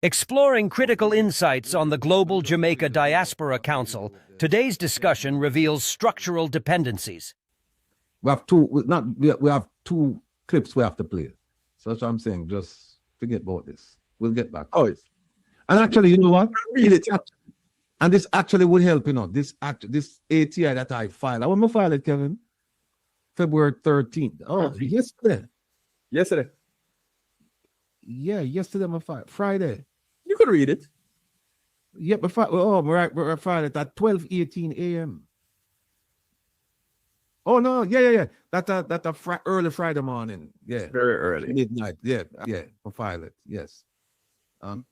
Exploring critical insights on the Global Jamaica Diaspora Council, today's discussion reveals structural dependencies. We have two clips we have to play. So that's what I'm saying. Just forget about this. We'll get back. Oh, it's And actually, you know what? really And this actually would help, you know. This ATI that I filed. I want to file it, Kevin. February 13th. Oh, yesterday. yesterday. Yeah, yesterday I filed. Friday. You could read it. Yeah, but we filed it at 12:18 a.m. Oh no, yeah. That early Friday morning. Yeah. Very early. Midnight. Yeah. We filed it. Yes. All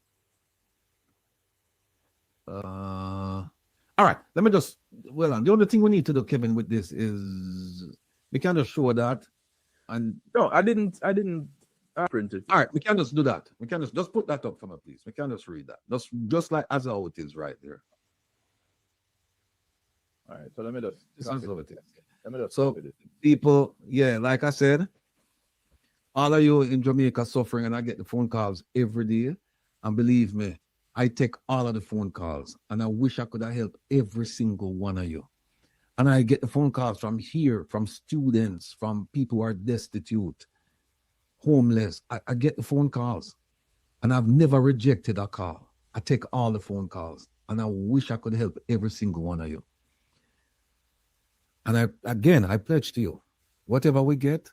right. Let me just the only thing we need to do, Kevin, with this is we can just show that. And No, I didn't print it. all right, we can just do that. We can just put that up for me, please. We can just read that. Just like as how it is right there. All right, so let me just This is how it is. let me just So copy this. people, yeah, like I said, all of you in Jamaica suffering, and I get the phone calls every day. And believe me, I take all of the phone calls, and I wish I could have helped every single one of you. And I get the phone calls from here, from students, from people who are destitute, homeless. I get the phone calls, and I've never rejected a call. I take all the phone calls, and I wish I could help every single one of you. And I pledge to you, whatever we get,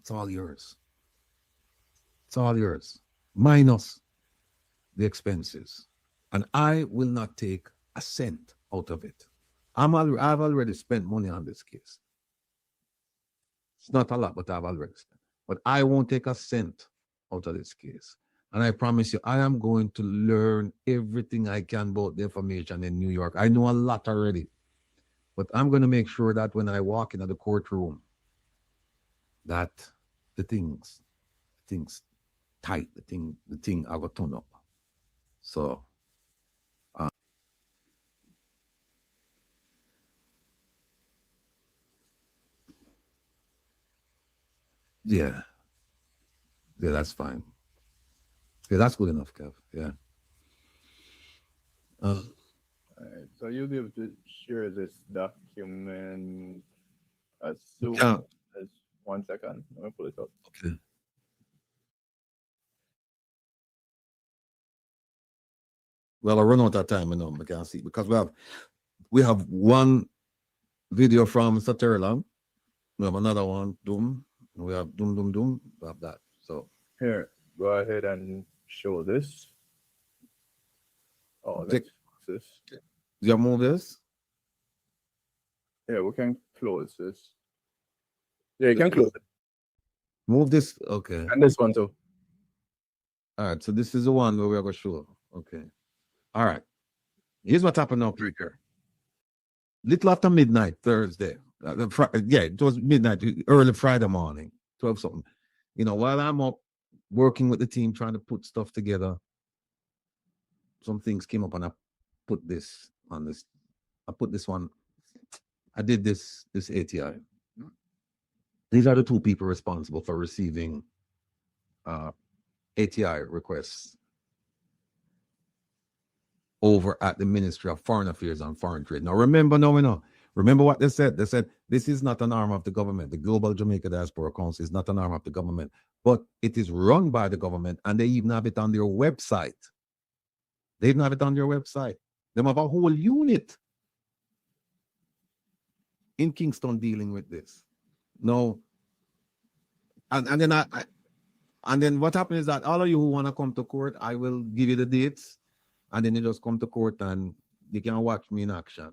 it's all yours. It's all yours, minus the expenses. And I will not take a cent out of it. I've already spent money on this case. It's not a lot, but I've already spent. But I won't take a cent out of this case. And I promise you, I am going to learn everything I can about the information in New York. I know a lot already. But I'm going to make sure that when I walk into the courtroom, that the things tight, the thing I got turn up. So yeah, that's fine. Yeah, that's good enough, Kev. Yeah. All right, so you'll be able to share this document as soon as 1 second. Let me pull it up. Okay. Well, I run out of time, I can't see because we have one video from Saterla. We have another one, Doom. We have Doom. We have that. So Here, go ahead and show this. Oh, let's this. do you move this? Yeah, we can close this. Yeah, you can close it. Move this. Okay. And this one too. All right. So this is the one where we're going to show. Okay. All right. Here's what happened up here. Little after midnight, Thursday. It was midnight, early Friday morning, 12 something. You know, while I'm up working with the team, trying to put stuff together, some things came up and I put this on this. I put this one. I did this ATI. These are the two people responsible for receiving ATI requests over at the Ministry of Foreign Affairs and Foreign Trade. Now, remember what they said. They said, this is not an arm of the government. The Global Jamaica Diaspora Council is not an arm of the government, but it is run by the government, and they even have it on their website. They even have it on their website. They have a whole unit in Kingston dealing with this. No. And then what happens is that all of you who want to come to court, I will give you the dates. And then you just come to court and you can watch me in action.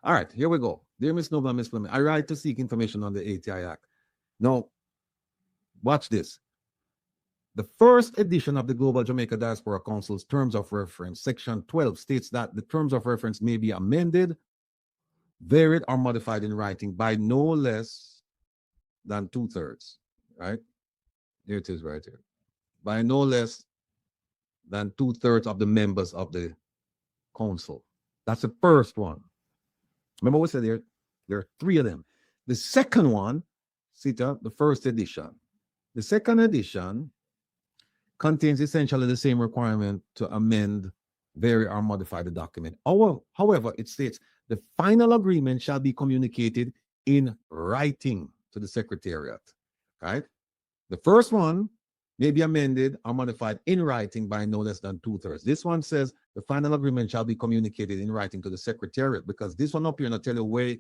All right, here we go. Dear Ms. Nova, Ms. Fleming, I write to seek information on the ATI Act. Now, watch this. The first edition of the Global Jamaica Diaspora Council's Terms of Reference, Section 12, states that the terms of reference may be amended, varied, or modified in writing by no less than 2/3, right? Here it is right here. By no less than 2/3 of the members of the council. That's the first one. Remember we said there are 3 of them. The second one, the first edition. The second edition contains essentially the same requirement to amend, vary, or modify the document. However, it states the final agreement shall be communicated in writing to the Secretariat. Right? The first one may be amended or modified in writing by no less than 2/3. This one says the final agreement shall be communicated in writing to the Secretariat, because this one up here not tell you where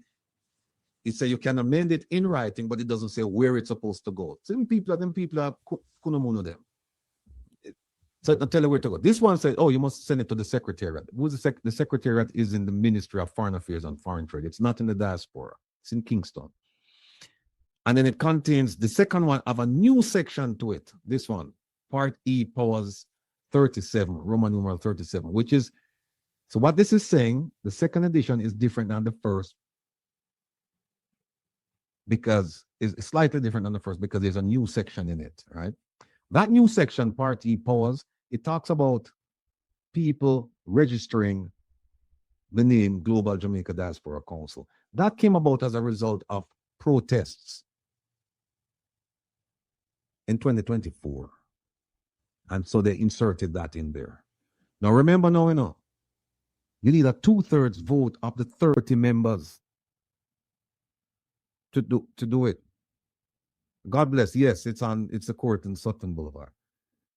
it says you can amend it in writing, but it doesn't say where it's supposed to go. Them people are kunomuno them. So it not tell you where to go. This one says, oh, you must send it to the Secretariat. Who's the Secretariat is in the Ministry of Foreign Affairs and Foreign Trade. It's not in the diaspora. It's in Kingston. And then it contains the second one of a new section to it. This one, Part E, Powers 37, Roman numeral 37, which is, so what this is saying, the second edition is different than the first, because it's slightly different than the first because there's a new section in it, right? That new section, Part E, Powers, it talks about people registering the name Global Jamaica Diaspora Council. That came about as a result of protests in 2024. And so they inserted that in there. Now remember now, you need a 2/3 vote of the 30 members to do it. God bless. Yes, it's a court in Sutton Boulevard.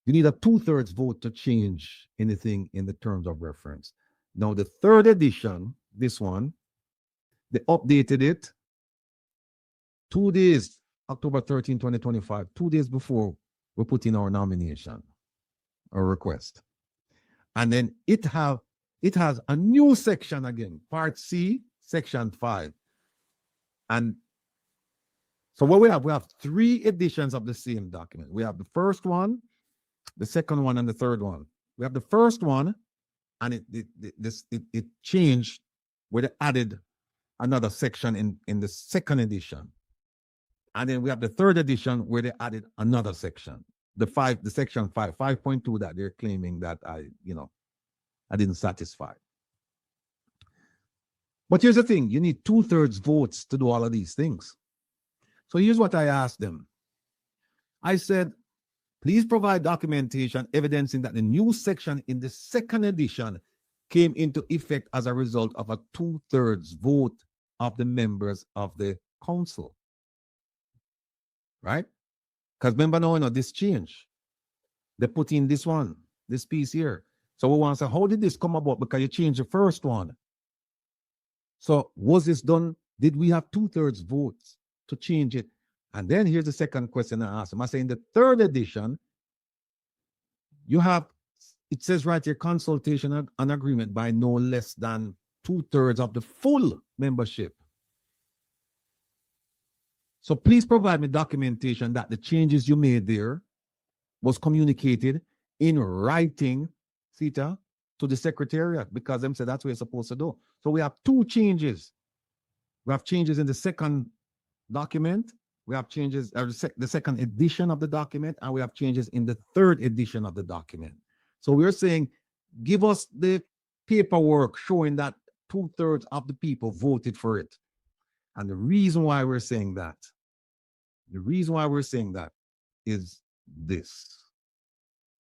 You need a 2/3 vote to change anything in the terms of reference. Now the third edition, this one, they updated it 2 days, October 13, 2025, 2 days before we put in our nomination or request. And then it has a new section again, Part C, Section 5. And so what we have 3 editions of the same document. We have the first one, the second one, and the third one. We have the first one, and it changed where they added another section in the second edition. And then we have the third edition where they added another section. The section 5.2 that they're claiming that I didn't satisfy. But here's the thing, you need 2/3 votes to do all of these things. So here's what I asked them. I said, please provide documentation evidencing that the new section in the second edition came into effect as a result of a 2/3 vote of the members of the council. Right? Because remember now, this change. They put in this piece here. So we want to say, how did this come about? Because you changed the first one. So was this done? Did we have 2/3 votes to change it? And then here's the second question I asked them. I say, in the third edition, it says right here, consultation and agreement by no less than 2/3 of the full membership. So please provide me documentation that the changes you made there was communicated in writing, Sita, to the Secretariat, because them said that's what you're supposed to do. So we have 2 changes. We have changes in the second document. We have changes, the second edition of the document, and we have changes in the third edition of the document. So we're saying, give us the paperwork showing that 2/3 of the people voted for it. And the reason why we're saying that, is this.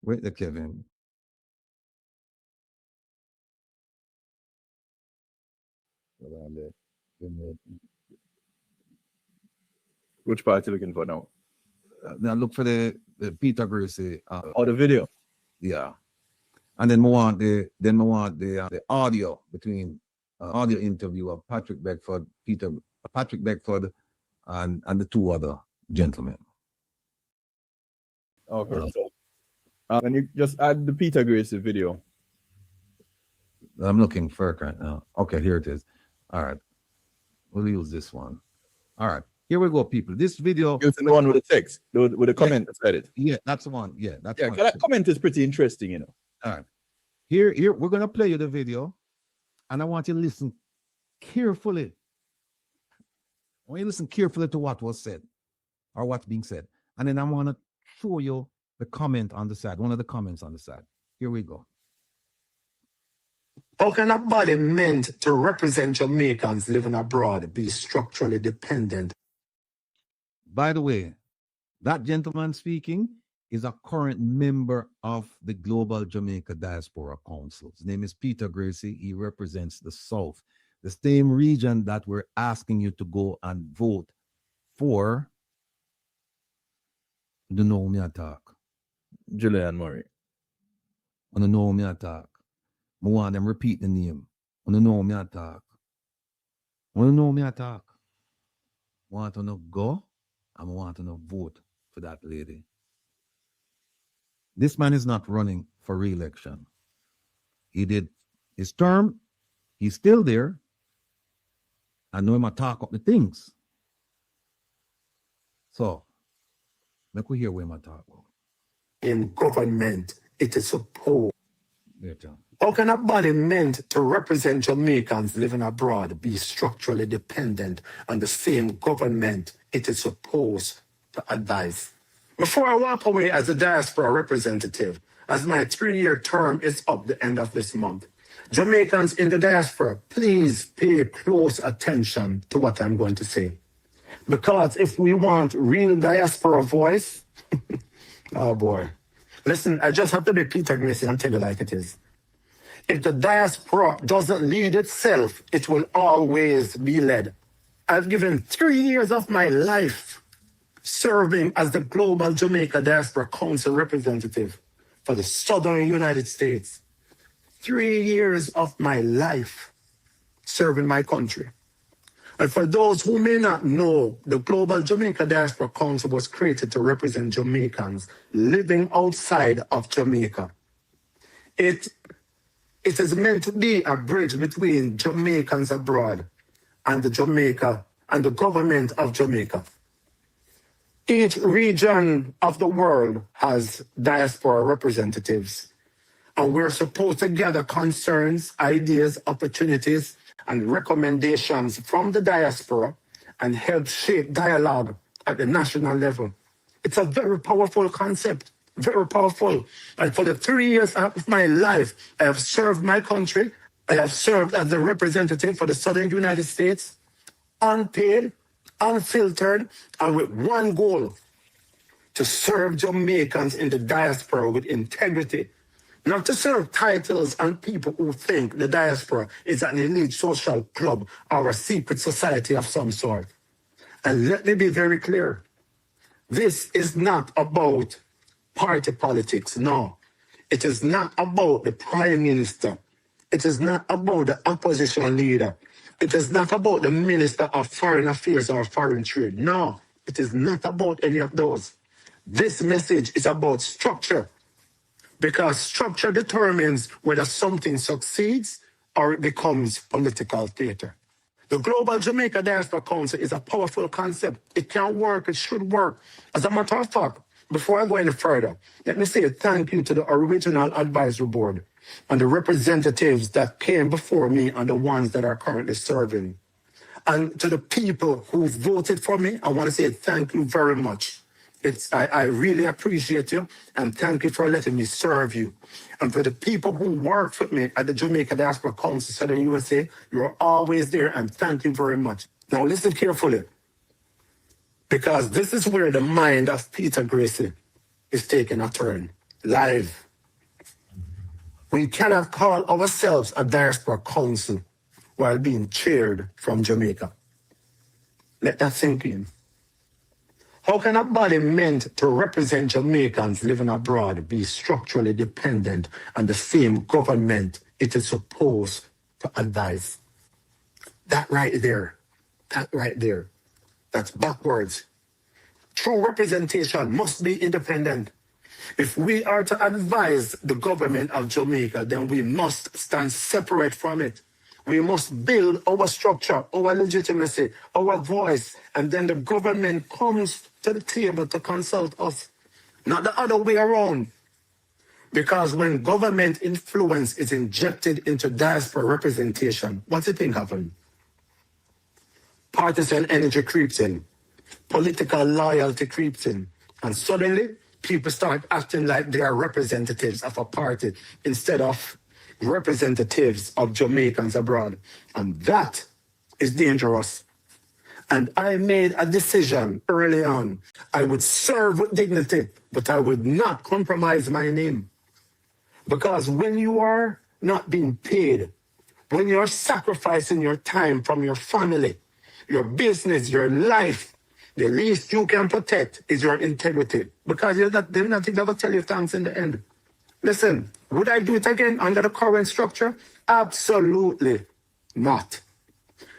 Wait there, Kevin. Which part are you looking for now? Now look for the Peter Gracie. The video. Yeah. And then we want the audio between audio interview of Patrick Beckford and the 2 other gentlemen. Okay. So, and you just add the Peter Gracie video. I'm looking for it right now. Okay, here it is. All right. We'll use this one. All right. Here we go, people. This video. Using the one with the text, with the comment beside it. Yeah, that's the one. Yeah, that's one. That comment is pretty interesting, All right. Here, we're gonna play you the video, and I want you to listen carefully. I want you to listen carefully to what was said, or what's being said. And then I want to show you the comment on the side, one of the comments on the side. Here we go. How can a body meant to represent Jamaicans living abroad be structurally dependent? By the way, that gentleman speaking is a current member of the Global Jamaica Diaspora Council. His name is Peter Gracie. He represents the South, the same region that we're asking you to go and vote for. You know me attack. Julian Murray. You know me attack. I want them repeat the name. You know me attack. You know me attack. Want to know go and want to know vote for that lady. This man is not running for re-election. He did his term. He's still there. I know him talk up the things. So, make we hear where I talk about. In government, it is supposed. Later. How can a body meant to represent Jamaicans living abroad be structurally dependent on the same government it is supposed to advise? Before I walk away as a diaspora representative, as my 3-year term is up the end of this month, Jamaicans in the diaspora, please pay close attention to what I'm going to say. Because if we want real diaspora voice, oh boy. Listen, I just have to be Peter Gracie and tell you like it is. If the diaspora doesn't lead itself, it will always be led. I've given 3 years of my life serving as the Global Jamaica Diaspora Council representative for the Southern United States. 3 years of my life serving my country. And for those who may not know, the Global Jamaica Diaspora Council was created to represent Jamaicans living outside of Jamaica. It is meant to be a bridge between Jamaicans abroad and the government of Jamaica. Each region of the world has diaspora representatives, and we're supposed to gather concerns, ideas, opportunities, and recommendations from the diaspora and help shape dialogue at the national level. It's a very powerful concept, very powerful. And for the 3 years of my life, I have served my country. I have served as a representative for the Southern United States, unpaid, unfiltered, and with one goal: to serve Jamaicans in the diaspora with integrity. Not to serve titles and people who think the diaspora is an elite social club or a secret society of some sort. And let me be very clear. This is not about party politics, no. It is not about the prime minister. It is not about the opposition leader. It is not about the Minister of Foreign Affairs or Foreign Trade. No, it is not about any of those. This message is about structure, because structure determines whether something succeeds or it becomes political theater. The Global Jamaica Diaspora Council is a powerful concept. It can work, it should work. As a matter of fact, before I go any further, let me say thank you to the original advisory board and the representatives that came before me and the ones that are currently serving. And to the people who voted for me, I want to say thank you very much. I really appreciate you, and thank you for letting me serve you. And for the people who work with me at the Jamaica Diaspora Council, Southern USA, you're always there, and thank you very much. Now listen carefully, because this is where the mind of Peter Gracie is taking a turn, live. We cannot call ourselves a diaspora council while being chaired from Jamaica. Let that sink in. How can a body meant to represent Jamaicans living abroad be structurally dependent on the same government it is supposed to advise? That right there, that's backwards. True representation must be independent. If we are to advise the government of Jamaica, then we must stand separate from it. We must build our structure, our legitimacy, our voice, and then the government comes to the table to consult us, not the other way around. Because when government influence is injected into diaspora representation, what do you think happens? Partisan energy creeps in, political loyalty creeps in, and suddenly people start acting like they are representatives of a party instead of representatives of Jamaicans abroad. And that is dangerous. And I made a decision early on. I would serve with dignity, but I would not compromise my name. Because when you are not being paid, when you're sacrificing your time from your family, your business, your life, the least you can protect is your integrity. Because they're not going to tell you thanks in the end. Listen, would I do it again under the current structure? Absolutely not.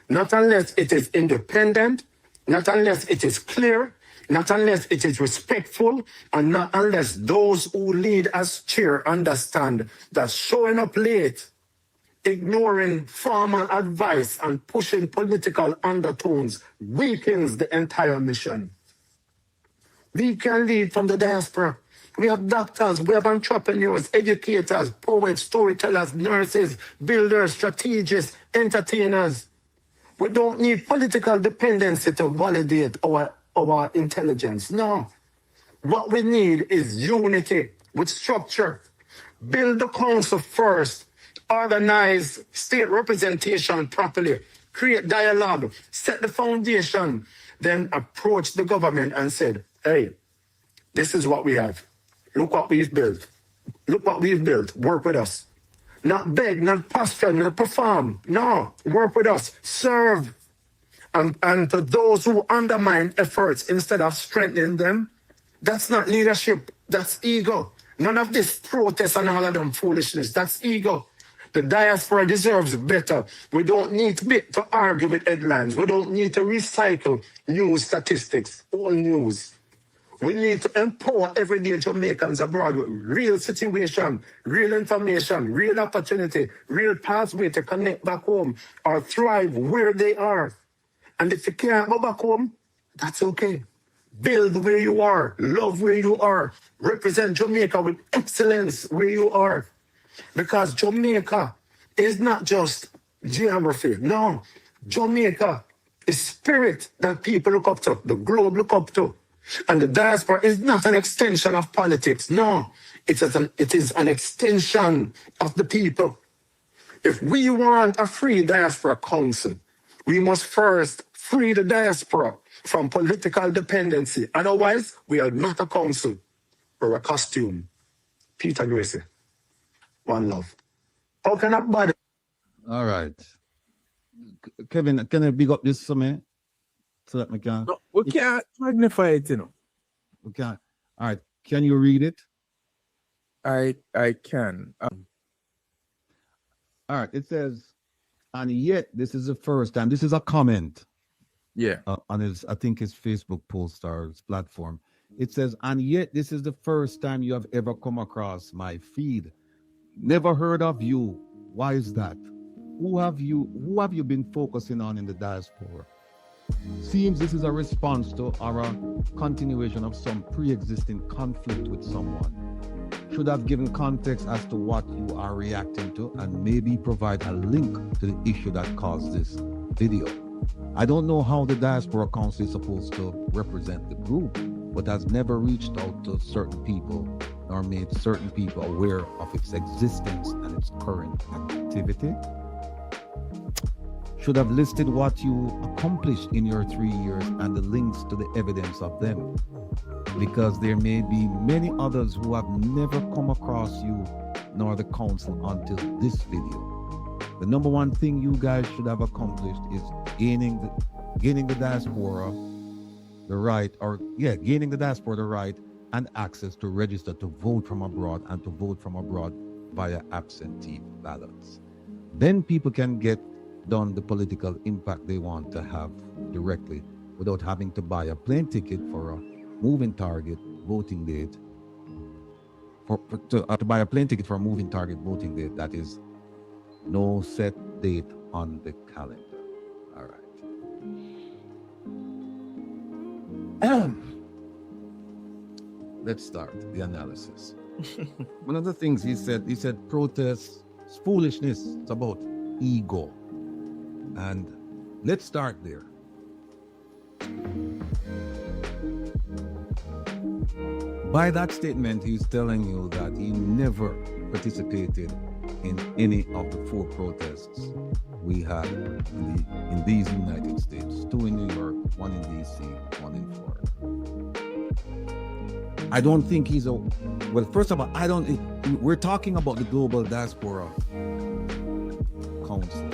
Not unless it is independent, not unless it is clear, not unless it is respectful, and not unless those who lead as chair understand that showing up late, ignoring formal advice, and pushing political undertones weakens the entire mission. We can lead from the diaspora. We have doctors, we have entrepreneurs, educators, poets, storytellers, nurses, builders, strategists, entertainers. We don't need political dependency to validate our intelligence. No. What we need is unity with structure. Build the council first. Organize state representation properly. Create dialogue. Set the foundation. Then approach the government and said, hey, this is what we have. Look what we've built. Look what we've built. Work with us. Not beg, not posture, not perform. No, work with us. Serve. And to those who undermine efforts instead of strengthening them, that's not leadership. That's ego. None of this protest and all of them foolishness. That's ego. The diaspora deserves better. We don't need to argue with headlines. We don't need to recycle news statistics, all news. We need to empower everyday Jamaicans abroad with real situation, real information, real opportunity, real pathway to connect back home or thrive where they are. And if you can't go back home, that's okay. Build where you are, love where you are, represent Jamaica with excellence where you are. Because Jamaica is not just geography. No, Jamaica is spirit that people look up to, the globe look up to. And the diaspora is not an extension of politics. No, it is an extension of the people. If we want a free diaspora council, we must first free the diaspora from political dependency. Otherwise, we are not a council. We're a costume. Peter Gracie. One love. How can I bother? All right. Kevin, can I big up this for me? So that we can. No, we can't magnify it, you know. We can. All right. Can you read it? I can. All right. It says, and yet this is the first time. This is a comment. Yeah. On his, I think his Facebook post or his platform. It says, and yet this is the first time you have ever come across my feed. Never heard of you. Why is that? Who have you been focusing on in the diaspora? Seems this is a response to or a continuation of some pre-existing conflict with someone. Should have given context as to what you are reacting to and maybe provide a link to the issue that caused this video. I don't know how the Diaspora Council is supposed to represent the group, but has never reached out to certain people nor made certain people aware of its existence and its current activity. Should have listed what you accomplished in your 3 years and the links to the evidence of them, because there may be many others who have never come across you nor the council until this video. The number one thing you guys should have accomplished is gaining the diaspora the right and access to register to vote from abroad and to vote from abroad via absentee ballots. Then people can get done the political impact they want to have directly without having to buy a plane ticket for a moving target voting date, to buy a plane ticket for a moving target voting date that is no set date on the calendar. All right. Let's start the analysis. One of the things he said protests, foolishness, it's about ego. And let's start there. By that statement, he's telling you that he never participated in any of the 4 protests we had in these United States. 2 in New York, 1 in DC, 1 in Florida. I don't think he's a, well, first of all, we're talking about the Global Diaspora Council.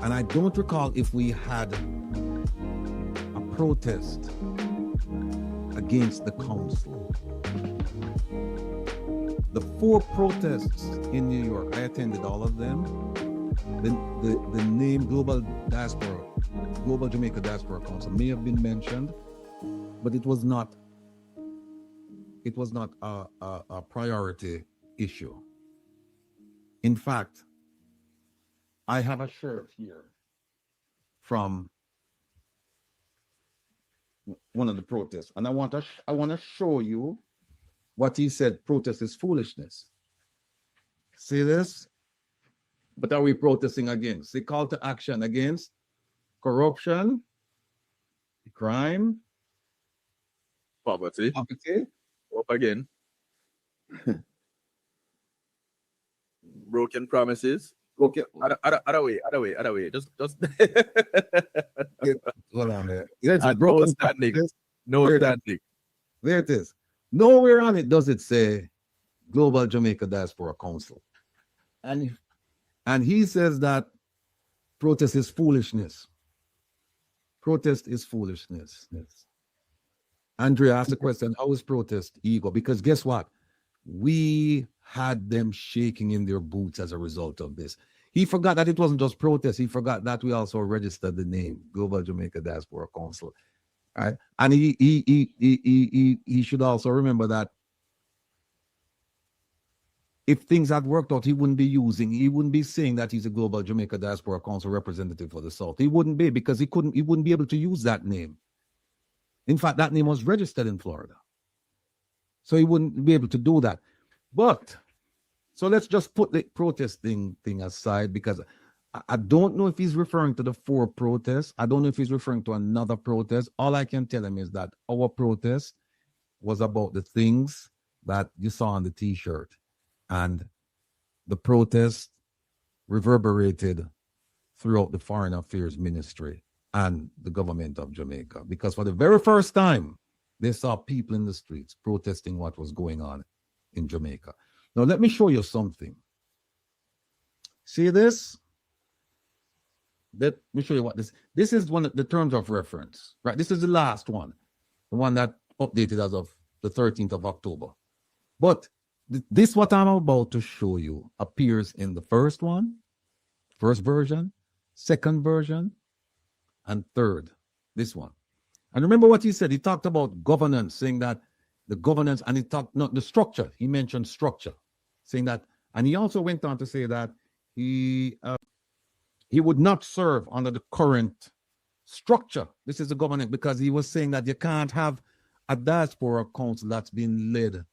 And I don't recall if we had a protest against the council. The 4 protests in New York, I attended all of them. The name Global Jamaica Diaspora Council may have been mentioned, but it was not a priority issue. In fact, I have a shirt here from one of the protests, and I want to show you what he said. Protest is foolishness. See this? But are we protesting against? The call to action against corruption, crime, Poverty. poverty. Up again. Broken promises. Okay, Other way. Just hold on there. no standing. No standing. There it is. Nowhere on it does it say Global Jamaica Diaspora Council. And he says that protest is foolishness. Protest is foolishness. Yes. Andrea asked the question, how is protest ego? Because guess what? We had them shaking in their boots as a result of this. He forgot that it wasn't just protest. He forgot that we also registered the name Global Jamaica Diaspora Council. Right? And he should also remember that if things had worked out, he wouldn't be saying that he's a Global Jamaica Diaspora Council representative for the South. He wouldn't be, because he wouldn't be able to use that name. In fact, that name was registered in Florida. So he wouldn't be able to do that. But, so let's just put the protesting thing aside, because I don't know if he's referring to the 4 protests. I don't know if he's referring to another protest. All I can tell him is that our protest was about the things that you saw on the T-shirt. And the protest reverberated throughout the Foreign Affairs Ministry and the government of Jamaica, because for the very first time, they saw people in the streets protesting what was going on in Jamaica. Now, let me show you something. See this? Let me show you what this is one of the terms of reference, right? This is the last one, the one that updated as of the 13th of October. But this, what I'm about to show you, appears in the first version, second version, and third, this one. And remember what he said. He talked about governance, saying that the governance, and he talked, not the structure. He mentioned structure, saying that, and he also went on to say that he would not serve under the current structure. This is the government, because he was saying that you can't have a diaspora council that's been led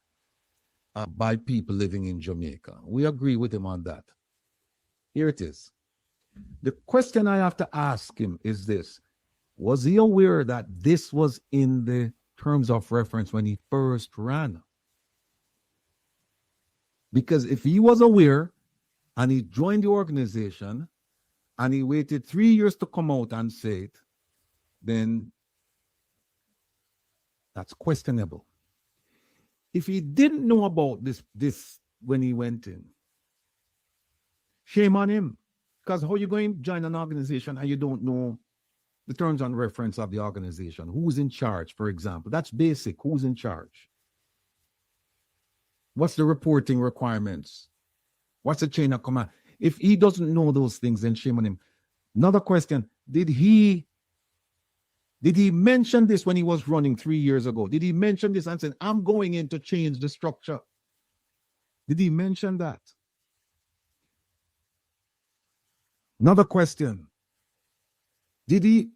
by people living in Jamaica. We agree with him on that. Here it is. The question I have to ask him is this: was he aware that this was in the terms of reference when he first ran? Because if he was aware and he joined the organization and he waited 3 years to come out and say it, then that's questionable. If he didn't know about this when he went in, shame on him. Because how you going to join an organization and you don't know the terms and reference of the organization? Who's in charge, for example? That's basic. Who's in charge? What's the reporting requirements? What's the chain of command? If he doesn't know those things, then shame on him. Another question: Did he mention this when he was running 3 years ago? Did he mention this and say, I'm going in to change the structure? Did he mention that? Another question: did he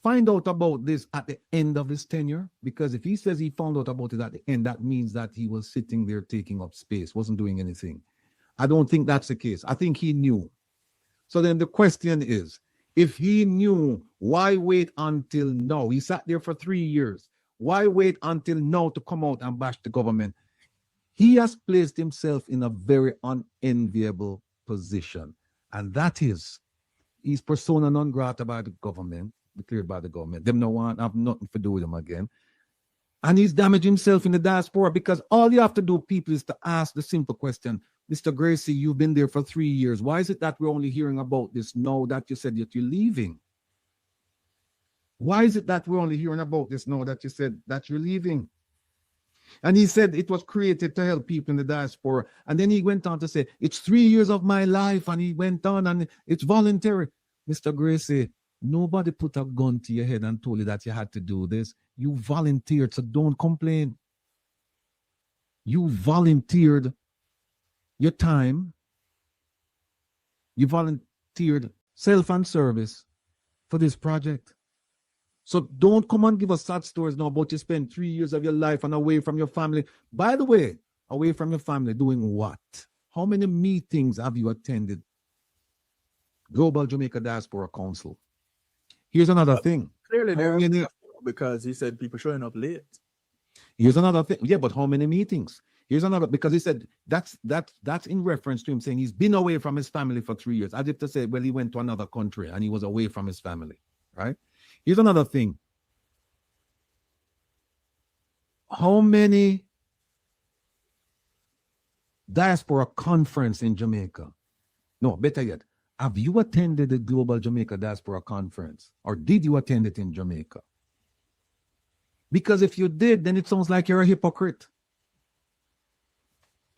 find out about this at the end of his tenure? Because if he says he found out about it at the end, that means that he was sitting there taking up space, wasn't doing anything. I don't think that's the case. I think he knew. So then the question is, if he knew, why wait until now? He sat there for 3 years. Why wait until now to come out and bash the government? He has placed himself in a very unenviable position. And that is, he's persona non grata by the government, declared by the government. Them no want have nothing to do with him again. And he's damaged himself in the diaspora because all you have to do, people, is to ask the simple question. Mr. Gracie, you've been there for 3 years. Why is it that we're only hearing about this now that you said that you're leaving? Why is it that we're only hearing about this now that you said that you're leaving? And he said it was created to help people in the diaspora. And then he went on to say, it's 3 years of my life. And he went on and it's voluntary. Mr. Gracie, nobody put a gun to your head and told you that you had to do this. You volunteered, so don't complain. You volunteered your time. You volunteered self and service for this project. So don't come and give us sad stories now about you spend 3 years of your life and away from your family. By the way, away from your family doing what? How many meetings have you attended? Global Jamaica Diaspora Council. Here's another thing. Clearly, because he said people showing up late. Here's another thing. Yeah, but how many meetings? Here's another, because he said that's in reference to him saying he's been away from his family for 3 years. As if to say, well, he went to another country and he was away from his family, right? Here's another thing. How many diaspora conference in Jamaica? No, better yet, have you attended the Global Jamaica Diaspora Conference? Or did you attend it in Jamaica? Because if you did, then it sounds like you're a hypocrite.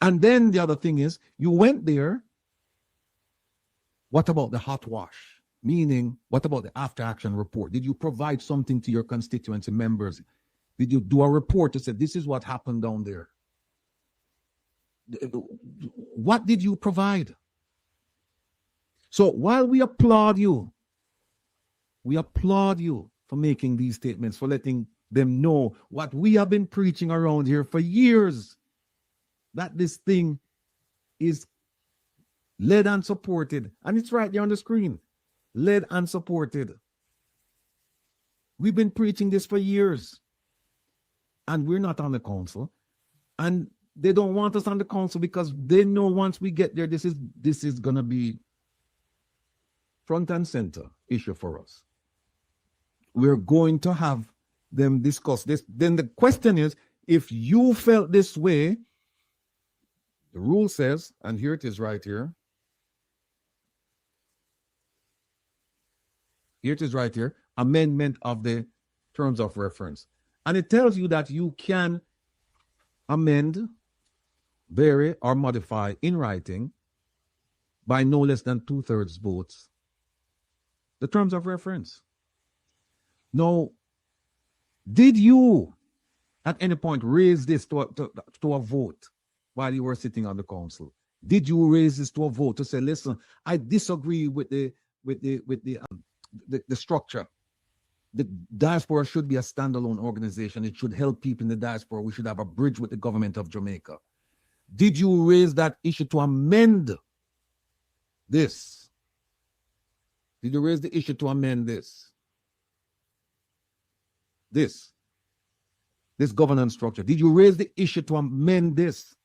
And then the other thing is, you went there. What about the hot wash? Meaning, what about the after action report? Did you provide something to your constituency members? Did you do a report to say, this is what happened down there? What did you provide? So while we applaud you for making these statements, for letting them know what we have been preaching around here for years, that this thing is led and supported. And it's right there on the screen. Led and supported. We've been preaching this for years. And we're not on the council. And they don't want us on the council because they know once we get there, this is going to be front and center issue for us. We're going to have them discuss this. Then the question is, if you felt this way, the rule says, and here it is right here. Here it is right here, amendment of the terms of reference. And it tells you that you can amend, vary, or modify in writing by no less than 2/3 votes the terms of reference. Now, did you at any point raise this to a vote while you were sitting on the council? Did you raise this to a vote to say, listen, I disagree with the structure. The diaspora should be a standalone organization. It should help people in the diaspora. We should have a bridge with the government of Jamaica. Did you raise that issue to amend this? Did you raise the issue to amend this? This governance structure. Did you raise the issue to amend this?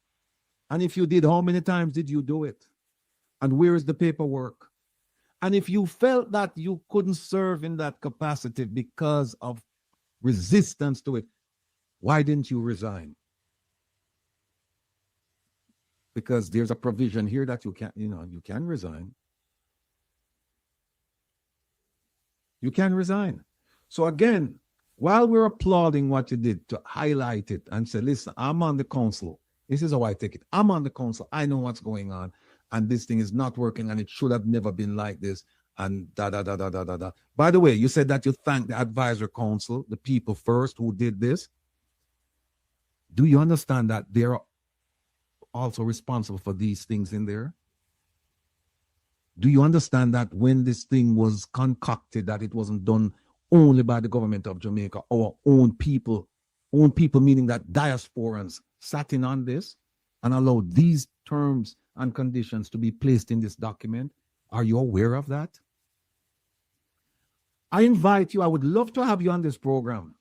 And if you did, how many times did you do it? And where is the paperwork? And if you felt that you couldn't serve in that capacity because of resistance to it, why didn't you resign? Because there's a provision here that you can resign. You can resign. So again, while we're applauding what you did to highlight it and say, listen, I'm on the council. This is how I take it. I'm on the council. I know what's going on. And this thing is not working and it should have never been like this. And da. By the way, you said that you thanked the advisory council, the people first who did this. Do you understand that they're also responsible for these things in there? Do you understand that when this thing was concocted, that it wasn't done only by the government of Jamaica, our own people meaning that diasporans sat in on this and allowed these terms and conditions to be placed in this document? Are you aware of that? I invite you. I would love to have you on this program.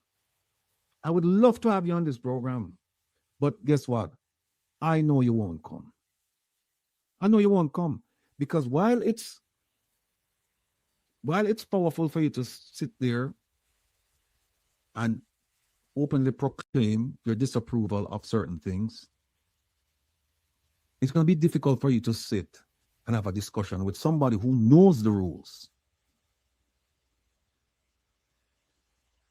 I would love to have you on this program. But guess what? I know you won't come. I know you won't come because while it's powerful for you to sit there and openly proclaim your disapproval of certain things, it's going to be difficult for you to sit and have a discussion with somebody who knows the rules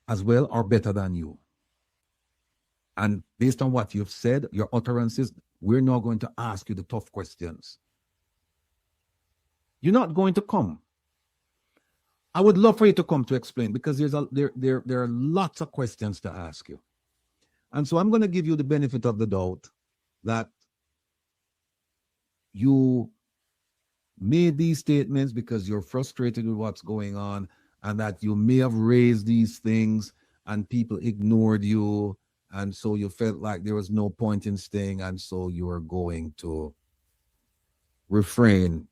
as well or better than you. And based on what you've said, your utterances, we're now going to ask you the tough questions. You're not going to come. I would love for you to come to explain because there are lots of questions to ask you. And so I'm going to give you the benefit of the doubt that you made these statements because you're frustrated with what's going on and that you may have raised these things and people ignored you. And so you felt like there was no point in staying. And so you are going to refrain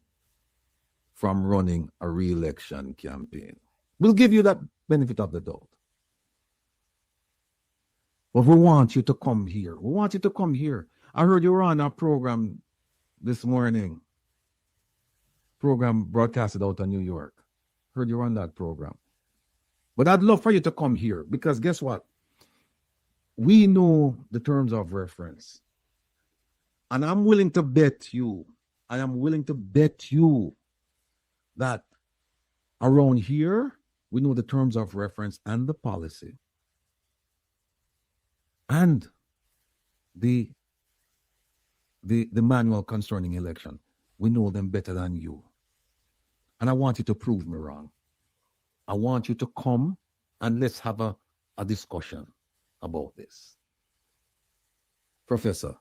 from running a re-election campaign. We'll give you that benefit of the doubt. But we want you to come here. We want you to come here. I heard you were on a program this morning. Program broadcasted out of New York. Heard you were on that program. But I'd love for you to come here because guess what? We know the terms of reference. And I'm willing to bet you, I am willing to bet you that around here, we know the terms of reference and the policy and the manual concerning election. We know them better than you. And I want you to prove me wrong. I want you to come and let's have a discussion about this. Professor.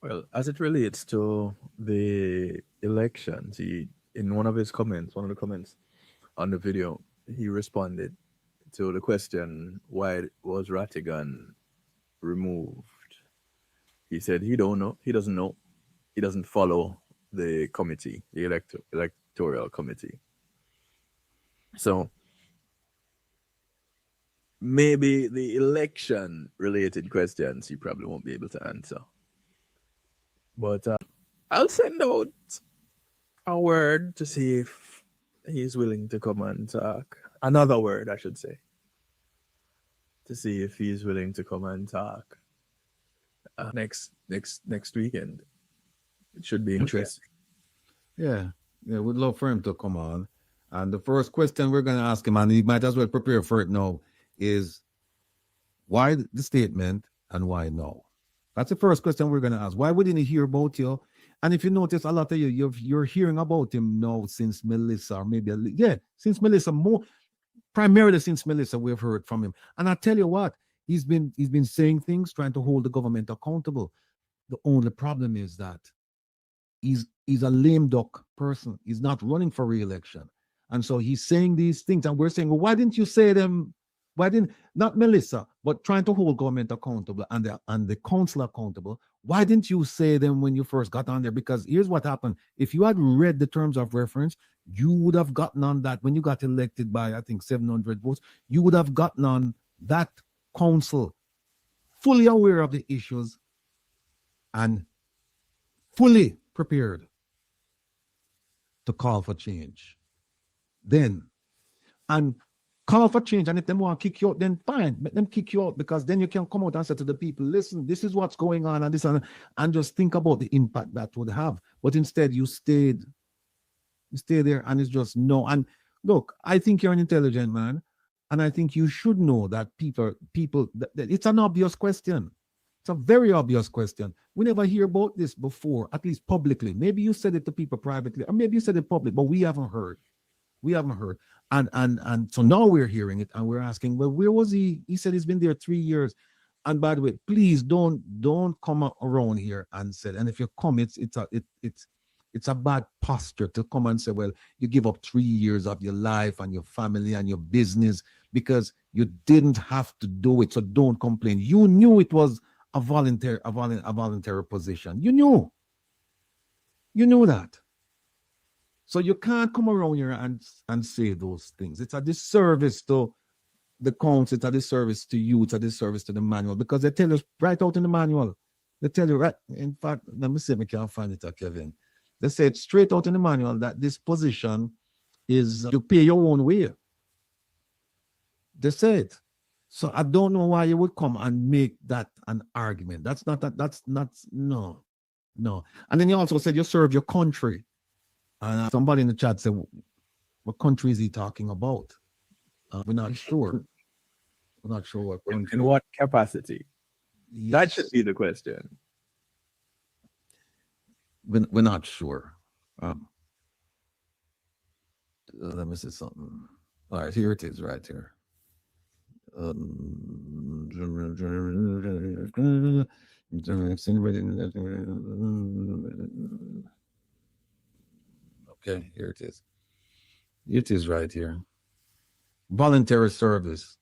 Well, as it relates to the elections, in one of the comments on the video, he responded to the question, why was Rattigan removed? He said he don't know, he doesn't know, he doesn't follow the committee, the electoral committee. So maybe the election related questions he probably won't be able to answer. But I'll send out a word to see if he's willing to come and talk. Another word, I should say, to see if he's willing to come and talk next weekend. It should be interesting. Yeah, we'd love for him to come on. And the first question we're going to ask him, and he might as well prepare for it now, is why the statement and why no? That's the first question we're going to ask. Why wouldn't he hear about you? And if you notice, a lot of you're hearing about him now since Melissa, or maybe since Melissa, primarily since Melissa, we've heard from him. And I tell you what, he's been saying things, trying to hold the government accountable. The only problem is that he's a lame duck person. He's not running for re-election. And so he's saying these things, and we're saying, well, why didn't you say them? Why didn't, not Melissa, but trying to hold government accountable and the council accountable? Why didn't you say them when you first got on there? Because here's what happened. If you had read the terms of reference, you would have gotten on that when you got elected by, I think, 700 votes. You would have gotten on that council fully aware of the issues and fully prepared to call for change. Then, and call for change, and if they want to kick you out, then fine, let them kick you out, because then you can come out and say to the people, listen, this is what's going on, and this and just think about the impact that would have. But instead, you stay there, and it's just no. And look, I think you're an intelligent man, and I think you should know that people, it's an obvious question. It's a very obvious question. We never hear about this before, at least publicly. Maybe you said it to people privately, or maybe you said it public, but we haven't heard. We haven't heard. And so now we're hearing it, and we're asking, well, where was he? He said he's been there 3 years. And by the way, please don't come around here and say, and if you come, it's a bad posture to come and say, well, you give up 3 years of your life and your family and your business because you didn't have to do it. So don't complain. You knew it was a voluntary position. You knew that. So you can't come around here and say those things. It's a disservice to the council, it's a disservice to you, it's a disservice to the manual, because they tell us right out in the manual. They tell you, right? In fact, let me see if I can find it, Kevin. They said straight out in the manual that this position is you pay your own way. They said. So I don't know why you would come and make that an argument. That's not, no. And then you also said you serve your country. And somebody in the chat said, what country is he talking about? We're not sure. We're not sure what country. In what capacity? Yes. That should be the question. We're not sure. Let me see something. All right, here it is right here. Okay, here it is. It is right here. Voluntary service.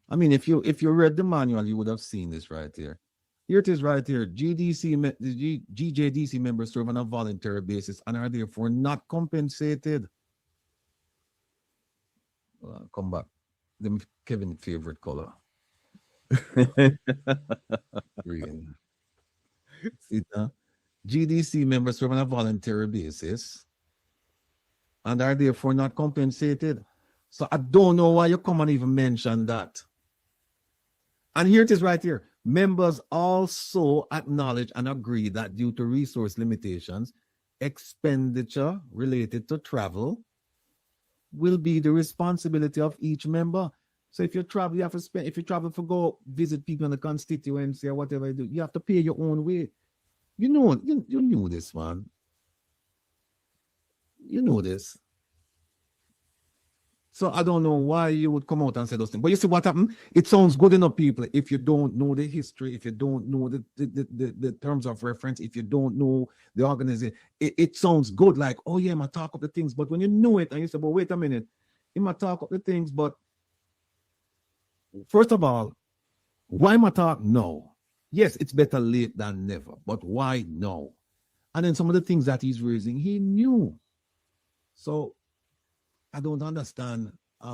I mean, if you read the manual, you would have seen this right here. Here it is right here. GJDC members serve on a voluntary basis and are therefore not compensated. Come back. Kevin's favorite color. Green. See, GDC members serve on a voluntary basis and are therefore not compensated. So I don't know why you come and even mention that. And here it is right here. Members also acknowledge and agree that due to resource limitations, expenditure related to travel will be the responsibility of each member. So if you travel, you have to spend, if you travel for go visit people in the constituency or whatever you do, you have to pay your own way. You know, you knew this, man. You know this. So I don't know why you would come out and say those things. But you see what happened? It sounds good enough, people, if you don't know the history, if you don't know the terms of reference, if you don't know the organization, it sounds good, like, oh yeah, I talk up the things. But when you know it and you say, but wait a minute, I might talk up the things, but first of all, why am I talk? No. Yes, it's better late than never, but why no? And then some of the things that he's raising, he knew. So I don't understand. I'm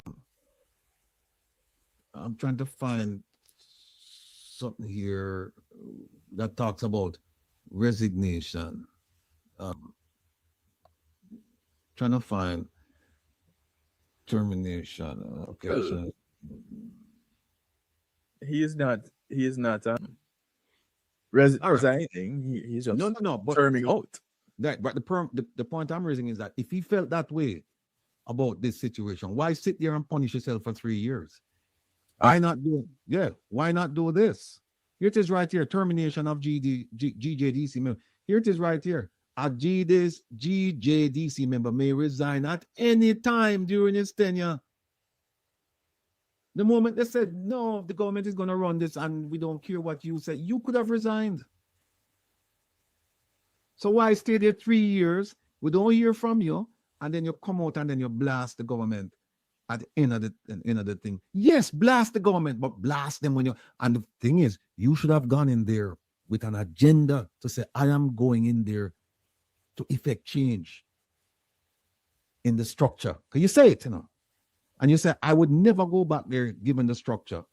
trying to find something here that talks about resignation. Trying to find termination. Okay. So, he is not resigning. He's just no, but terming out. That, but the point I'm raising is that if he felt that way about this situation, why sit there and punish yourself for 3 years? Why not do? Yeah, why not do this? Here it is right here. Termination of GJDC member. Here it is right here. A GJDC member may resign at any time during his tenure. The moment they said, no, the government is going to run this and we don't care what you said, you could have resigned. So why stay there 3 years? We don't hear from you. And then you come out and then you blast the government at the end of the thing. Yes, blast the government, but blast them when you. And the thing is, you should have gone in there with an agenda to say, I am going in there to effect change in the structure. Because you say it, and you say, I would never go back there given the structure.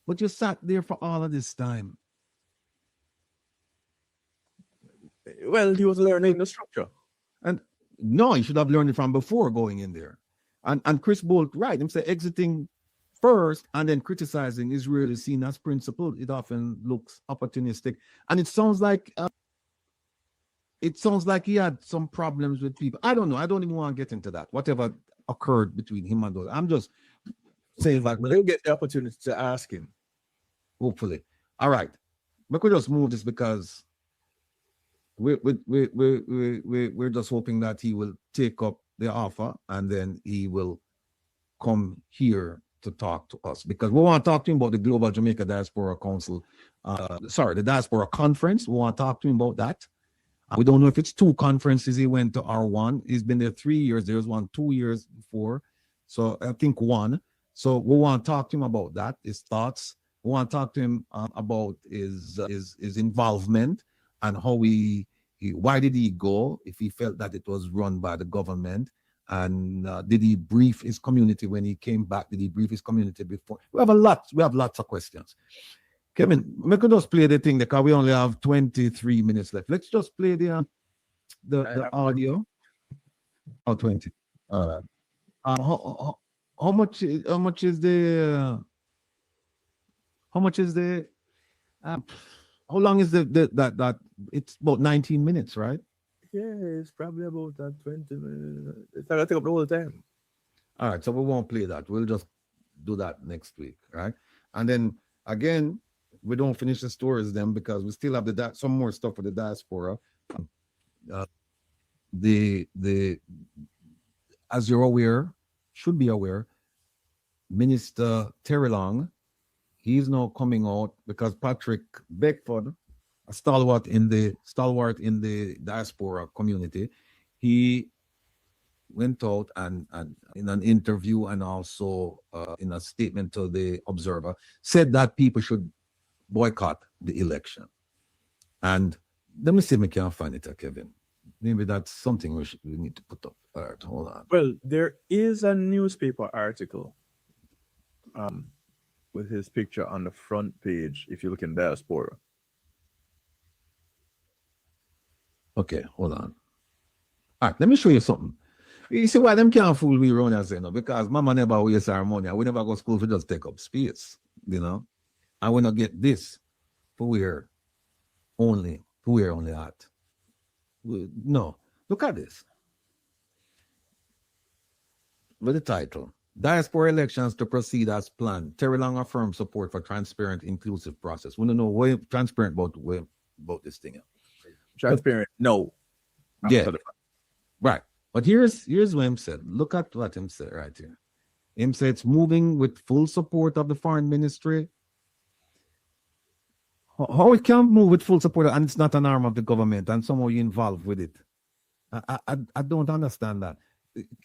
But you sat there for all of this time. Well, he was learning the structure. And no, you should have learned it from before going in there. And Chris Bolt, right, him say exiting first and then criticizing is really seen as principled. It often looks opportunistic. And it sounds like he had some problems with people. I don't know. I don't even want to get into that. Whatever occurred between him and those. I'm just saying, like, But they'll get the opportunity to ask him. Hopefully. All right. We could just move this because we're just hoping that he will take up the offer and then he will come here to talk to us, because we want to talk to him about the Global Jamaica Diaspora Council, the Diaspora Conference. We want to talk to him about that. We don't know if it's 2 conferences he went to or 1. He's been there 3 years. There was one 2 years before. So I think 1. So we want to talk to him about that, his thoughts. We want to talk to him about his involvement and how why did he go, if he felt that it was run by the government, and did he brief his community when he came back? Did he brief his community before? We have lots of questions. Kevin, we could just play the thing because we only have 23 minutes left. Let's just play the audio. Oh, 20. All right. How much is the how long is that it's about 19 minutes, right? Yeah, it's probably about that 20 minutes. It's not gonna take up the whole time. All right, so we won't play that. We'll just do that next week, right? And then again, we don't finish the stories then because we still have some more stuff for the diaspora. As you're aware, should be aware, Minister Terry Long, he's now coming out because Patrick Beckford, a stalwart in the diaspora community, he went out and in an interview and also in a statement to the Observer said that people should boycott the election. And let me see if I can find it, Kevin. Maybe that's something we need to put up. All right, hold on. Well, there is a newspaper article with his picture on the front page if you look in diaspora. Okay, hold on. All right, let me show you something. You see why them can't fool we around and say no, because mama never waste our money. We never go to school to just take up space, you know. And we not get this for we're only at. No, look at this. With the title, Diaspora Elections to Proceed as Planned. Terry Long affirms support for transparent, inclusive process. We don't know what transparent about this thing. Transparent, no. Yeah, right. But here's what him said. Look at what him said right here. Him said it's moving with full support of the foreign ministry. How it can move with full support and it's not an arm of the government and somehow you involved with it. I don't understand that.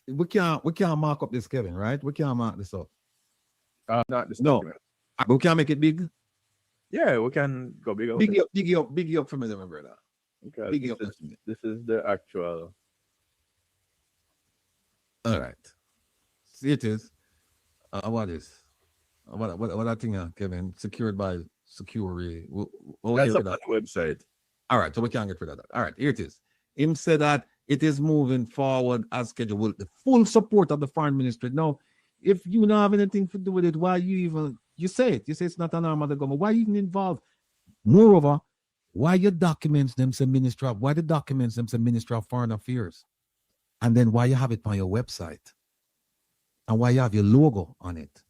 We can't mark up this, Kevin, right? We can't mark this up. Not this No. document. But we can make it big. Yeah, we can go big. Big up for me, my brother. Okay, Big up. this is the actual. All right. See it is. What is? What I think, Kevin? Secured by security. That's up on the website. All right, so we can't get rid of that. All right, here it is. Him said that it is moving forward as scheduled with the full support of the foreign ministry. Now, if you don't have anything to do with it, why you say it? You say it's not an arm of the government. Why you even involved? Moreover, why the documents them say Ministry of Foreign Affairs? And then why you have it on your website? And why you have your logo on it?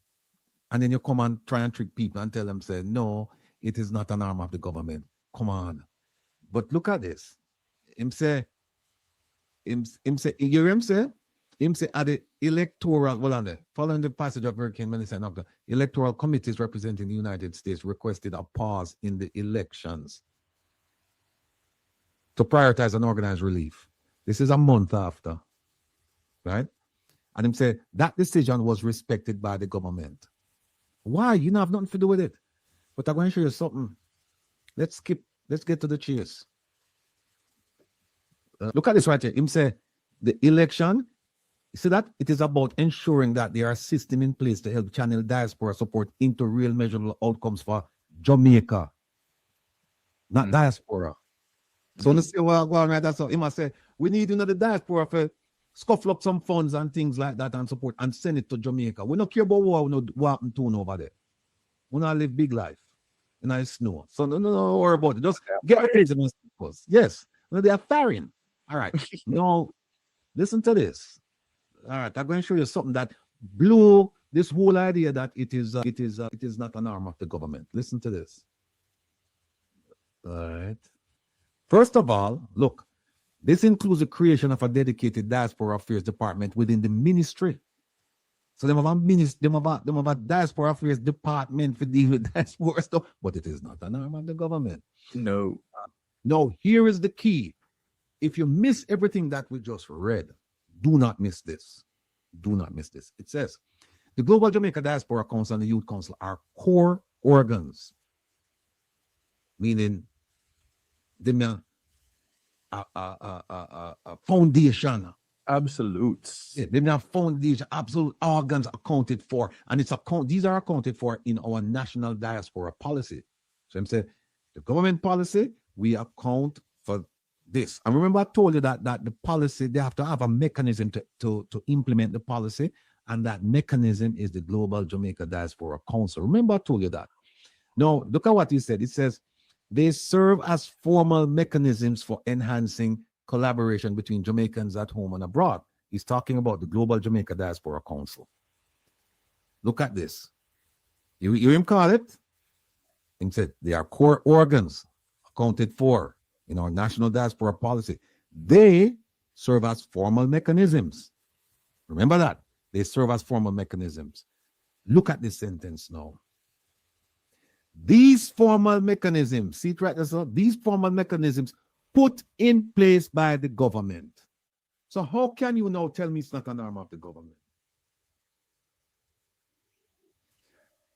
And then you come and try and trick people and tell them, say, no, it is not an arm of the government. Come on. But look at this. Him say, you hear him say at the electoral, following the passage of Hurricane Melissa, electoral committees representing the United States requested a pause in the elections to prioritize and organize relief. This is a month after, right? And him say that decision was respected by the government. Why? You don't have nothing to do with it. But I'm going to show you something. Let's get to the chase. Look at this right here. Him say the election, see that it is about ensuring that there are systems in place to help channel diaspora support into real measurable outcomes for Jamaica, not diaspora. So let's see what going right. That's how he must say we need another diaspora for scuffle up some funds and things like that and support and send it to Jamaica. We don't care about what happened to over there. We not live big life. And I snow. So no worry about it. Just get rid of them. Yes. No, they are foreign. All right. Now, listen to this. All right. I'm going to show you something that blew this whole idea that it is not an arm of the government. Listen to this. All right. First of all, look, this includes the creation of a dedicated diaspora affairs department within the ministry. So they have a diaspora affairs department for dealing with diaspora stuff, but it is not an arm of the government. No. No, here is the key. If you miss everything that we just read, do not miss this. Do not miss this. It says, the Global Jamaica Diaspora Council and the Youth Council are core organs, meaning they are a foundation. Absolutes. Yeah, they have foundation, absolute organs accounted for, and these are accounted for in our national diaspora policy. So I'm saying the government policy, we account for this. And remember, I told you that the policy, they have to have a mechanism to implement the policy, and that mechanism is the Global Jamaica Diaspora Council. Remember, I told you that. Now, look at what he said. It says they serve as formal mechanisms for enhancing collaboration between Jamaicans at home and abroad. He's talking about the Global Jamaica Diaspora Council. Look at this. You hear him call it? He said they are core organs accounted for in our national diaspora policy. They serve as formal mechanisms. Remember that. They serve as formal mechanisms. Look at this sentence now. These formal mechanisms, see it right there, sir? These formal mechanisms put in place by the government. So how can you now tell me it's not an arm of the government?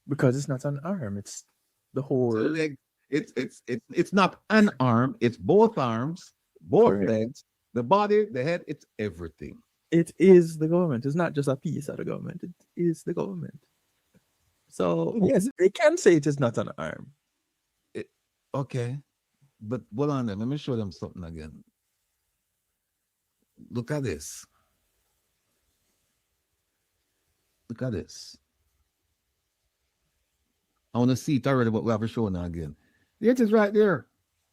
Because it's not an arm, it's the whole. It's not an arm, it's both arms, both Correct. legs, the body, the head, it's everything. It is the government. It's not just a piece of the government. It is the government. So yes, they can say it is not an arm. Okay, but hold on then. Let me show them something again. Look at this. Look at this. I want to see it already, but we have to show now again. There it is right there.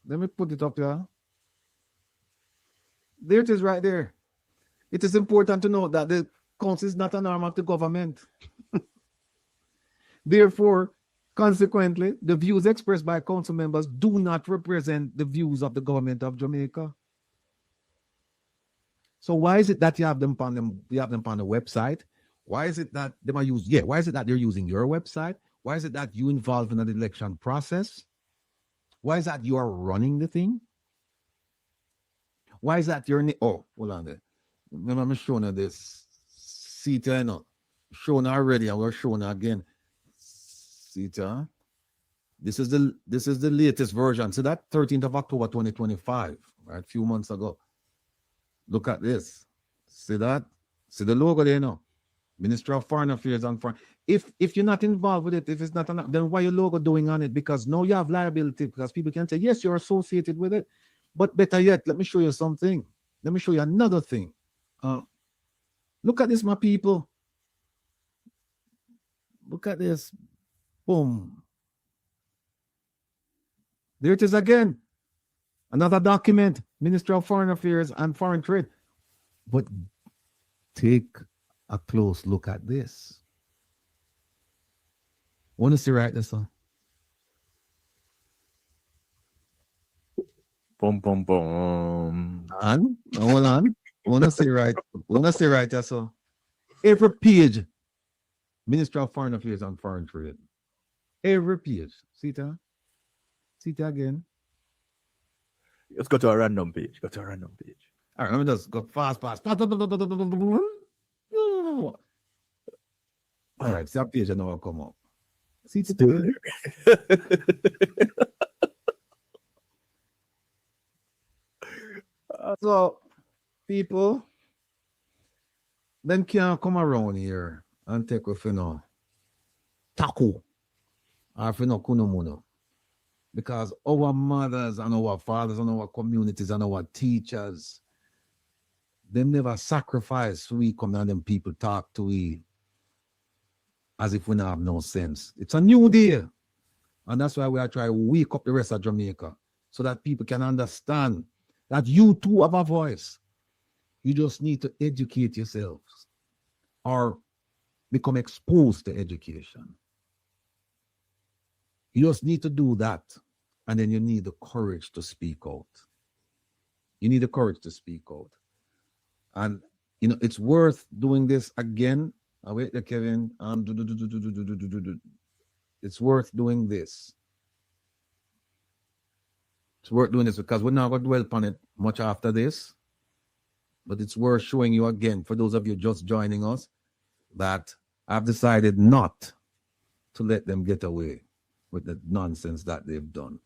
Let me put it up there. There it is right there. It is important to note that the council is not an arm of the government. Therefore, consequently, the views expressed by council members do not represent the views of the government of Jamaica. So why is it that you have them on the website? Why is it that they might use? Yeah, why is it that they're using your website? Why is it that you involved in the election process? Why is that you are running the thing? Why is that you're oh, hold on there. I'm showing you this. See it, I know. Shown already, and we're showing again. See it, huh? This is the latest version. So that 13th of October 2025, right? A few months ago. Look at this. See that? See the logo there now. Ministry of Foreign Affairs and Foreign. If you're not involved with it, if it's not then why your logo doing on it? Because now you have liability, because people can say, yes, you're associated with it. But better yet, let me show you something. Let me show you another thing. Look at this, my people. Look at this. Boom. There it is again. Another document. Ministry of Foreign Affairs and Foreign Trade. But take a close look at this. Want to see right there, son? Boom, boom, boom. And hold on. Want to see right there, so every page, Ministry of Foreign Affairs and Foreign Trade. Every page. See that? See that again? Let's go to a random page. Go to a random page. All right, let me just go fast. All right, see that page and now will come up. See it there? So, people, them can't come around here and take off, taco, or kunomuno. Because our mothers and our fathers and our communities and our teachers, them never sacrifice we come and them people talk to we as if we don't have no sense. It's a new day. And that's why we are trying to wake up the rest of Jamaica so that people can understand that you too have a voice. You just need to educate yourselves or become exposed to education. You just need to do that. And then you need the courage to speak out. You need the courage to speak out. And, it's worth doing this again. Wait there, Kevin. It's worth doing this. It's worth doing this because we're not going to dwell upon it much after this. But it's worth showing you again, for those of you just joining us, that I've decided not to let them get away with the nonsense that they've done.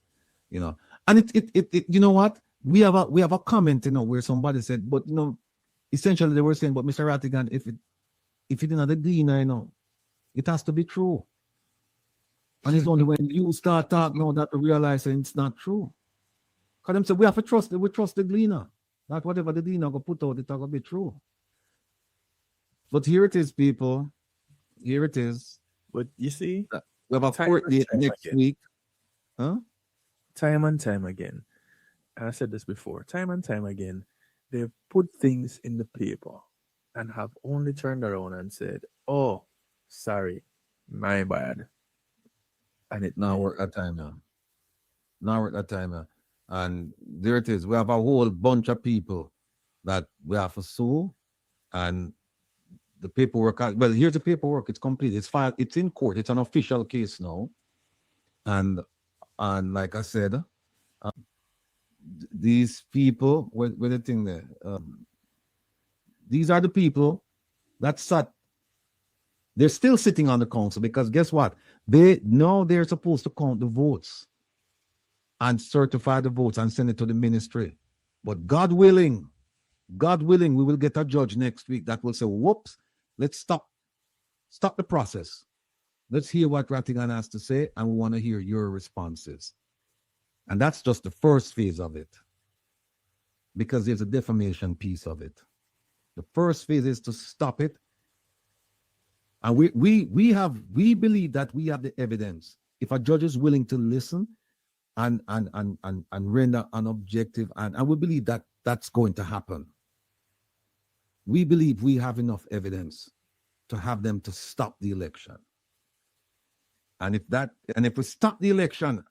And it you know what? We have a comment, where somebody said, but essentially they were saying, but Mr. Rattigan, if it didn't have the green, it has to be true. And it's only when you start talking now that we realize that it's not true. Because them say we have to trust it, we trust the gleaner. That whatever the gleaner go put out, it's going to be true. But here it is, people. Here it is. But you see, We have a Time court and date time next again. week. Huh? time and time again, and I said this before, time and time again, they've put things in the paper and have only turned around and said, "Oh, sorry, my bad," and it Now work that time now. Now work that time now. And there it is. We have a whole bunch of people that we have to sue. And the paperwork, well, here's the paperwork. It's complete. It's filed. It's in court. It's an official case now. And like I said, these people, with the thing there, these are the people that sat. They're still sitting on the council because guess what? They're supposed to count the votes and certify the votes and send it to the ministry. But God willing, we will get a judge next week that will say, whoops, let's stop the process. Let's hear what Rattigan has to say, and we want to hear your responses. And that's just the first phase of it, because there's a defamation piece of it. The first phase is to stop it. And we believe that we have the evidence. If a judge is willing to listen and render an objective, and we believe that that's going to happen. We believe we have enough evidence to have them to stop the election. And if we stop the election,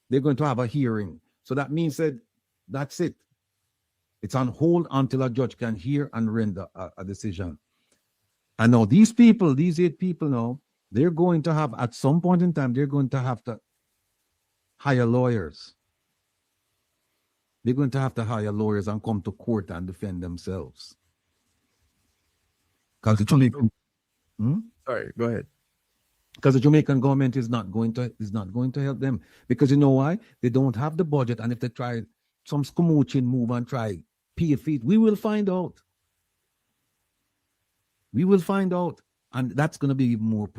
they're going to have a hearing. So that means that that's it. It's on hold until a judge can hear and render a decision. And now these 8 people now, they're going to have, at some point in time, they're going to have to hire lawyers. They're going to have to hire lawyers and come to court and defend themselves. Because the Jamaican, Sorry, go ahead. because the Jamaican government is not going to help them. Because you know why? They don't have the budget, and if they try some scamooching move and try pay a fee, we will find out. We will find out, and that's going to be more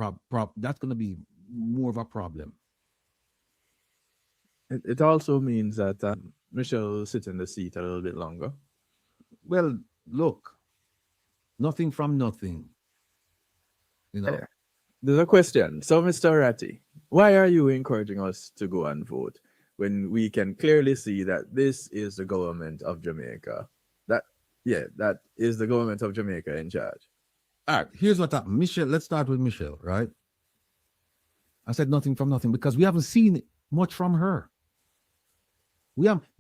that's going to be more of a problem. It also means that Michelle will sit in the seat a little bit longer. Well, look, nothing from nothing. You know. Yeah. There's a question. So, Mr. Ratty, why are you encouraging us to go and vote when we can clearly see that this is the government of Jamaica? That is the government of Jamaica in charge. All right, here's what happened. Michelle, let's start with Michelle, right? I said nothing from nothing because we haven't seen much from her.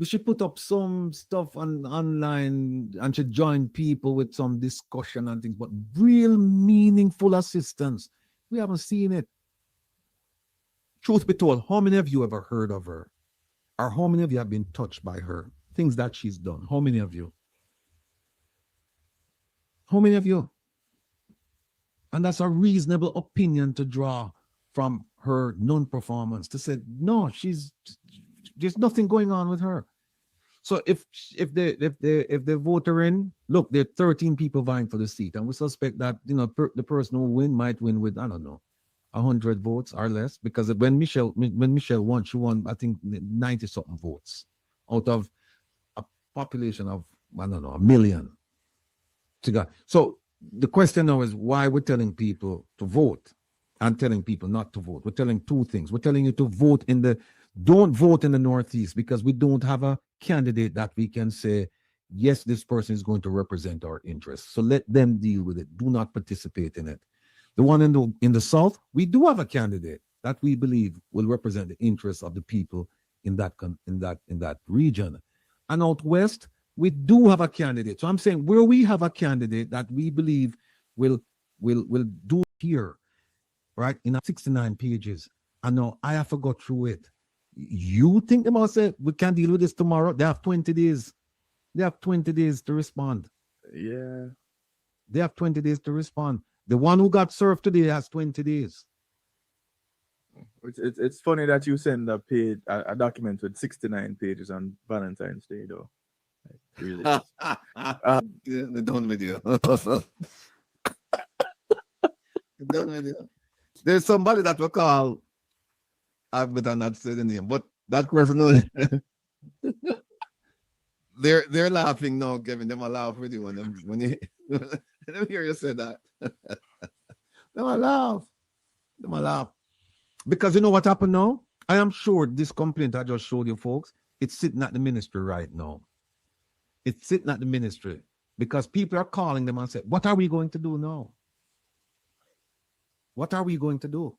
She put up some stuff online and she joined people with some discussion and things, but real meaningful assistance, we haven't seen it. Truth be told, how many of you ever heard of her? Or how many of you have been touched by her? Things that she's done. How many of you? How many of you? And that's a reasonable opinion to draw from her non-performance, to say, no, there's nothing going on with her. So if they vote her in, look, there are 13 people vying for the seat, and we suspect that the person who might win with, I don't know, 100 votes or less, because when Michelle won, she won, I think, 90 something votes out of a population of, I don't know, 1 million. So the question now is why we're telling people to vote and telling people not to vote. We're telling two things. We're telling you to don't vote in the Northeast because we don't have a candidate that we can say, yes, this person is going to represent our interests. So let them deal with it. Do not participate in it. The one in the South, we do have a candidate that we believe will represent the interests of the people in that region. And out West, we do have a candidate. So I'm saying where we have a candidate that we believe will do here, right, in 69 pages. And now I have to go through it. You think they must say we can deal with this tomorrow? They have 20 days. They have 20 days to respond. Yeah. They have 20 days to respond. The one who got served today has 20 days. It's funny that you send a document with 69 pages on Valentine's Day, though. Like, really. They're done with you. Done with you. There's somebody that we call I better not say the name, but that person, they're laughing now, Kevin. Them a laugh with you when you them hear you say that. Them a laugh. Them a laugh. Because you know what happened now? I am sure this complaint I just showed you folks, it's sitting at the ministry right now. It's sitting at the ministry because people are calling them and say, what are we going to do now? What are we going to do?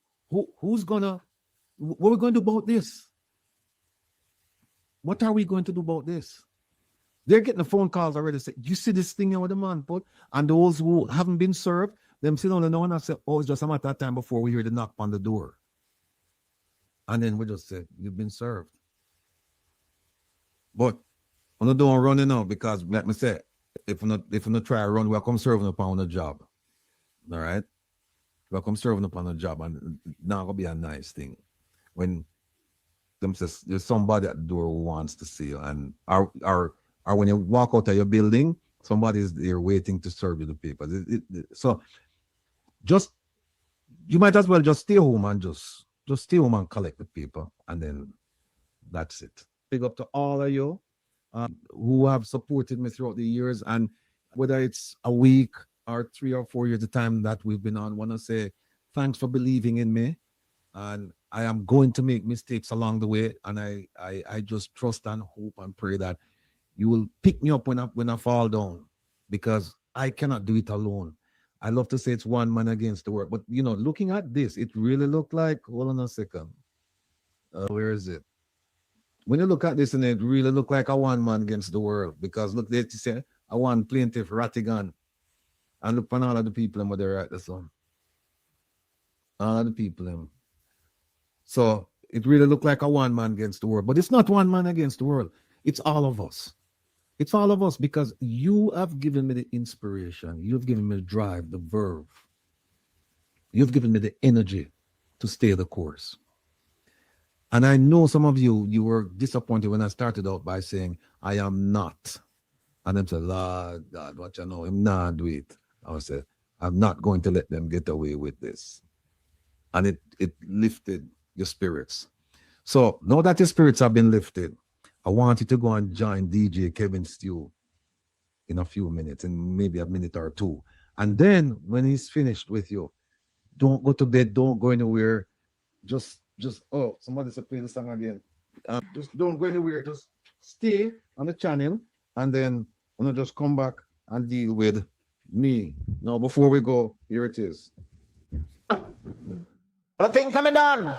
Who's gonna, what are we going to do about this? What are we going to do about this? They're getting the phone calls already. Say, you see this thing here with the man put? And those who haven't been served, them sit on the know and say, oh, it's just a matter of time before we hear the knock on the door. And then we just say, you've been served. But we don't run it now because, like me say, if we not try to run, we'll come serving upon a job. All right? We'll come serving upon a job, and now gonna be a nice thing. When them says there's somebody at the door who wants to see you, and or when you walk out of your building, somebody's there waiting to serve you the papers. So just you might as well just stay home and just stay home and collect the paper, and then that's it. Big up to all of you who have supported me throughout the years, and whether it's a week or 3 or 4 years, the time that we've been on, I want to say thanks for believing in me, and I am going to make mistakes along the way, and I just trust and hope and pray that you will pick me up when I fall down, because I cannot do it alone. I love to say it's one man against the world, but you know, looking at this, it really looked like, hold on a second, where is it? When you look at this, and it really looked like a one man against the world, because look, they say a one plaintiff, Rattigan, and look on all of the people and what they're at the sun. All of the people. So it really looked like a one man against the world, but it's not one man against the world. It's all of us. It's all of us, because you have given me the inspiration. You've given me the drive, the verve. You've given me the energy to stay the course. And I know some of you were disappointed when I started out by saying, I am not. And them said, Lord God, what you know, I'm not do it. I said, I'm not going to let them get away with this. And it lifted your spirits. So now that your spirits have been lifted, I want you to go and join DJ Kevin Stew in a few minutes, in maybe a minute or two. And then when he's finished with you, don't go to bed, don't go anywhere. Just oh, somebody said play the song again. Just don't go anywhere. Just stay on the channel, and then I'm gonna just come back and deal with me. Now, before we go, here it is. Nothing coming down.